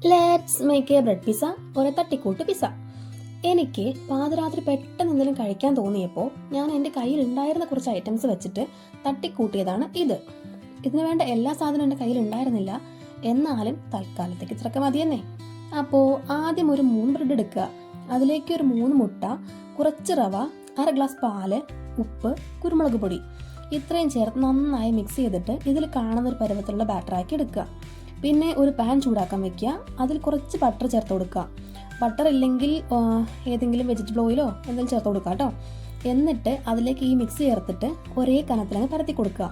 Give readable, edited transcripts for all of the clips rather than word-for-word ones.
Let's make A bread pizza ഒരു തട്ടിക്കൂട്ട് pizza. എനിക്ക് പാതിരാത്രി പെട്ടെന്ന് എന്തെങ്കിലും കഴിക്കാൻ തോന്നിയപ്പോൾ ഞാൻ എൻ്റെ കയ്യിൽ ഉണ്ടായിരുന്ന കുറച്ച് ഐറ്റംസ് വെച്ചിട്ട് തട്ടിക്കൂട്ടിയതാണ് ഇത്. ഇതിനു വേണ്ട എല്ലാ സാധനവും എൻ്റെ കയ്യിൽ ഉണ്ടായിരുന്നില്ല, എന്നാലും തൽക്കാലത്തേക്ക് ഇത്രയൊക്കെ മതിയെന്നേ. അപ്പോൾ ആദ്യം ഒരു 3 ബ്രെഡ് എടുക്കുക, അതിലേക്ക് ഒരു 3 മുട്ട, കുറച്ച് റവ, 1/2 ഗ്ലാസ് പാല്, ഉപ്പ്, കുരുമുളക് പൊടി ഇത്രയും ചേർത്ത് നന്നായി മിക്സ് ചെയ്തിട്ട് ഇതിൽ കാണുന്ന ഒരു പരുവത്തിലുള്ള ബാറ്ററാക്കി എടുക്കുക. പിന്നെ ഒരു പാൻ ചൂടാക്കാൻ വെക്കുക, അതിൽ കുറച്ച് ബട്ടർ ചേർത്ത് കൊടുക്കുക. ബട്ടർ ഇല്ലെങ്കിൽ ഏതെങ്കിലും വെജിറ്റബിൾ ഓയിലോ എന്തെങ്കിലും ചേർത്ത് കൊടുക്കുക കേട്ടോ. എന്നിട്ട് അതിലേക്ക് ഈ മിക്സ് ചേർത്തിട്ട് ഒരേ കനത്തിലങ്ങ് പരത്തി കൊടുക്കുക.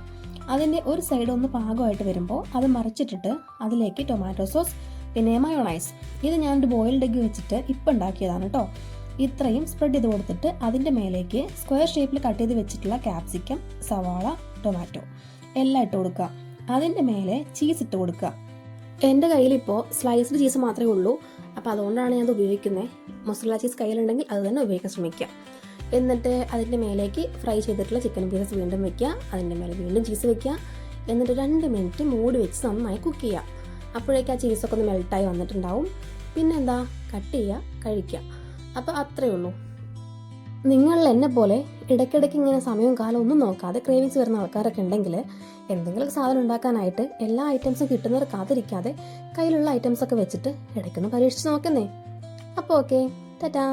അതിൻ്റെ ഒരു സൈഡ് ഒന്ന് പാകമായിട്ട് വരുമ്പോൾ അത് മറിച്ചിട്ടിട്ട് അതിലേക്ക് ടൊമാറ്റോ സോസ്, പിന്നെ മയോണൈസ്, ഇത് ഞാനൊരു ബോയിൽഡ് എഗ്ഗ് വെച്ചിട്ട് ഇപ്പം ഉണ്ടാക്കിയതാണ് കേട്ടോ. ഇത്രയും സ്പ്രെഡ് ചെയ്ത് കൊടുത്തിട്ട് അതിൻ്റെ മേലേക്ക് സ്ക്വയർ ഷേപ്പിൽ കട്ട് ചെയ്ത് വെച്ചിട്ടുള്ള ക്യാപ്സിക്കം, സവാള, ടൊമാറ്റോ എല്ലാം ഇട്ട് കൊടുക്കുക. അതിൻ്റെ മേലെ ചീസ് ഇട്ട് കൊടുക്കുക. എൻ്റെ കയ്യിലിപ്പോൾ സ്ലൈസ്ഡ് ചീസ് മാത്രമേ ഉള്ളൂ, അപ്പോൾ അതുകൊണ്ടാണ് ഞാനത് ഉപയോഗിക്കുന്നത്. മൊസറല്ല ചീസ് കയ്യിലുണ്ടെങ്കിൽ അത് തന്നെ ഉപയോഗിക്കാൻ ശ്രമിക്കുക. എന്നിട്ട് അതിൻ്റെ മേലേക്ക് ഫ്രൈ ചെയ്തിട്ടുള്ള ചിക്കൻ പീസസ് വീണ്ടും വെക്കുക, അതിൻ്റെ മേലെ വീണ്ടും ചീസ് വെക്കുക. എന്നിട്ട് 2 മിനിറ്റ് മൂടി വെച്ച് നന്നായി കുക്ക് ചെയ്യുക. അപ്പോഴേക്കും ആ ചീസൊക്കെ ഒന്ന് മെൽട്ടായി വന്നിട്ടുണ്ടാവും. പിന്നെന്താ, കട്ട് ചെയ്യുക, കഴിക്കുക. അപ്പോൾ അത്രയേ ഉള്ളൂ. നിങ്ങൾ എന്നെ പോലെ ഇടയ്ക്കിടയ്ക്ക് ഇങ്ങനെ സമയവും കാലം ഒന്നും നോക്കാതെ ക്രേവിങ്സ് വരുന്ന ആൾക്കാരൊക്കെ ഉണ്ടെങ്കിൽ എന്തെങ്കിലും സാധനം ഉണ്ടാക്കാനായിട്ട് എല്ലാ ഐറ്റംസും കിട്ടുന്നവർ കാത്തിരിക്കാതെ കയ്യിലുള്ള ഐറ്റംസൊക്കെ വെച്ചിട്ട് ഇടയ്ക്കൊന്ന് പരീക്ഷിച്ച് നോക്കുന്നേ. അപ്പോൾ ഓക്കെ, ടാറ്റാ.